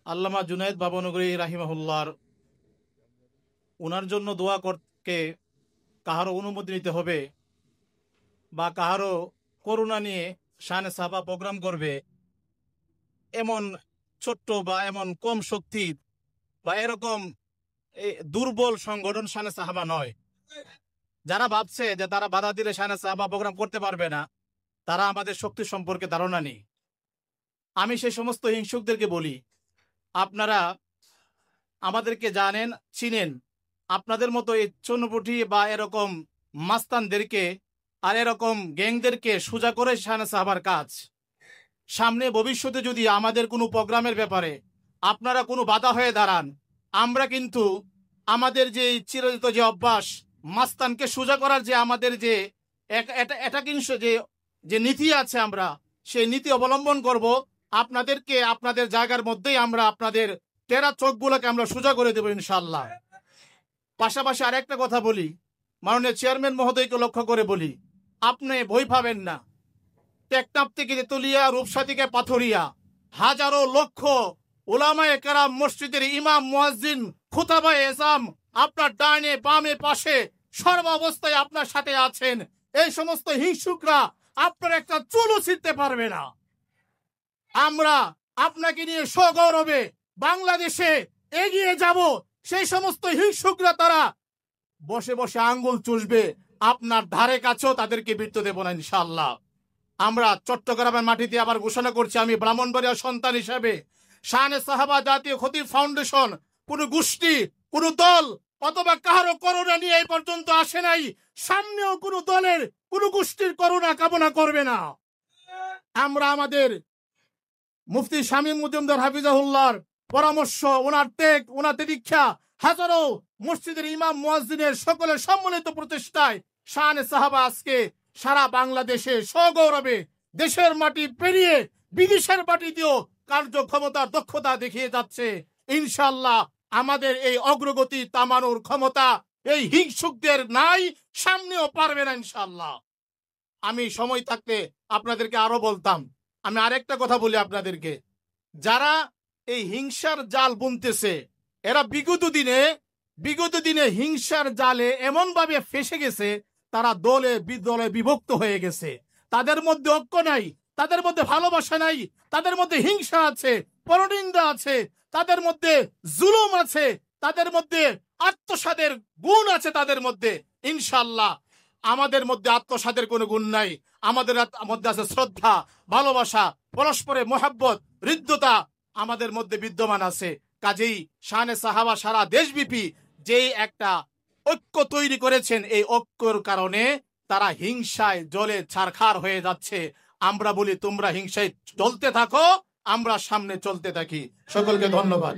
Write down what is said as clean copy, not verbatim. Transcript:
আল্লামা জুনায়েদ বাবনগরী রাহিমাহুল্লাহর ওনার জন্য দোয়া করতে কাহারও অনুমতি নিতে হবে বা কাহারও করুণা নিয়ে শানে সাহাবা প্রোগ্রাম করবে এমন ছোট্ট বা এমন কম শক্তি বা এরকম দুর্বল সংগঠন শানে সাহাবা নয়। যারা ভাবছে যে তারা বাধা দিলে শানে সাহাবা প্রোগ্রাম করতে পারবে না, তারা আমাদের শক্তি সম্পর্কে ধারণা নেই। আমি সেই সমস্ত হিংসুকদেরকে বলি, আপনারা আমাদেরকে জানেন, চিনেন। আপনাদের মতো এই চুনপুটি বা এরকম মাস্তানদেরকে আর এরকম গ্যাংদেরকে সোজা করে শানে সাহাবার কাজ। সামনে ভবিষ্যতে যদি আমাদের কোনো প্রোগ্রামের ব্যাপারে আপনারা কোনো বাধা হয়ে দাঁড়ান, আমরা কিন্তু আমাদের যে চিরায়ত যে অভ্যাস মাস্তানকে সোজা করার যে আমাদের যে এটা কিন্তু যে নীতি আছে, আমরা সেই নীতি অবলম্বন করব। আপনাদেরকে আপনাদের জায়গার মধ্যেই আমরা আপনাদের টেরা চোখগুলোকে আমরা সোজা করে দেবো ইনশাল্লাহ। পাশাপাশি আরেকটা কথা বলি, মাননীয় চেয়ারম্যান মহোদয়কে লক্ষ্য করে বলি, আপনি ভয় পাবেন না। টেকনাফ থেকে তেতুলিয়া, রূপসা থেকে পাথরিয়া হাজারো লক্ষ উলামায়ে কেরাম, মসজিদের ইমাম, মুয়াজ্জিন, খুতাবায়ে এজাম আপনার ডাইনে বামে পাশে সর্বাবস্থায় আপনার সাথে আছেন। এই সমস্ত হিংসুকরা আপনার একটা চুলও ছিঁড়তে পারবে না। আমরা আপনাকে নিয়ে সগৌরবে বাংলাদেশে এগিয়ে যাব। সেই সমস্ত হিংসুকরা তারা বসে বসে আঙ্গুল চুষবে, আপনার ধারে কাছেও তাদেরকে বৃত্ত দেব না ইনশাআল্লাহ। আমরা চট্টগ্রামের মাটিতে আবার ঘোষণা করছি, আমি ব্রাহ্মণবাড়িয়ার সন্তান হিসেবে শানে সাহাবা জাতীয় খতিব ফাউন্ডেশন কোন গোষ্ঠী, কোন দল অথবা কারো করোনা নিয়ে এই পর্যন্ত আসে নাই, সামনেও কোন দলের কোন গোষ্ঠীর করোনা কামনা করবে না। আমরা আমাদের মুফতি শামীম মজুমদার হাফিজাহুল্লাহর পরামর্শ, ওনার ত্যাগ, ওনার দীক্ষা, হাজারো মসজিদের ইমাম মুয়াজ্জিনের সকলের সম্মিলিত প্রচেষ্টায় শানে সাহাবা আজকে সারা বাংলাদেশে সগৌরবে দেশের মাটি পেরিয়ে বিদেশের মাটিতেও কার্যক্ষমতার দক্ষতা দেখিয়ে যাচ্ছে। ইনশাআল্লাহ আমাদের এই অগ্রগতি তামানোর ক্ষমতা এই হিংসুকদের নাই, সামনেও পারবে না ইনশাআল্লাহ। আমি সময় থাকতে আপনাদেরকে আরো বলতাম। আমি আরেকটা কথা বলি আপনাদেরকে, যারা এই হিংসার জাল বুনতেছে, এরা বিগত দিনে হিংসার জালে এমন ভাবে ফেসে গেছে, তারা দলে বিভক্ত হয়ে গেছে। তাদের মধ্যে ঐক্য নাই, তাদের মধ্যে ভালোবাসা নাই, তাদের মধ্যে হিংসা আছে, পরনিন্দা আছে, তাদের মধ্যে জুলুম আছে, তাদের মধ্যে আত্মসাদের গুণ আছে। তাদের মধ্যে ইনশাআল্লাহ আমাদের মধ্যে আত্মসাদের কোনো গুণ নাই। আমাদের মধ্যে আছে শ্রদ্ধা, ভালোবাসা, পরস্পরের মহাব্বত, হৃদ্যতা আমাদের মধ্যে বিদ্যমান আছে। কাজেই শানে সাহাবা সারা দেশব্যাপী যেই একটা ঐক্য তৈরি করেছেন, এই ঐক্যর কারণে তারা হিংসায় জ্বলে ছারখার হয়ে যাচ্ছে। আমরা বলি তোমরা হিংসায় চলতে থাকো, আমরা সামনে চলতে থাকি। সকলকে ধন্যবাদ।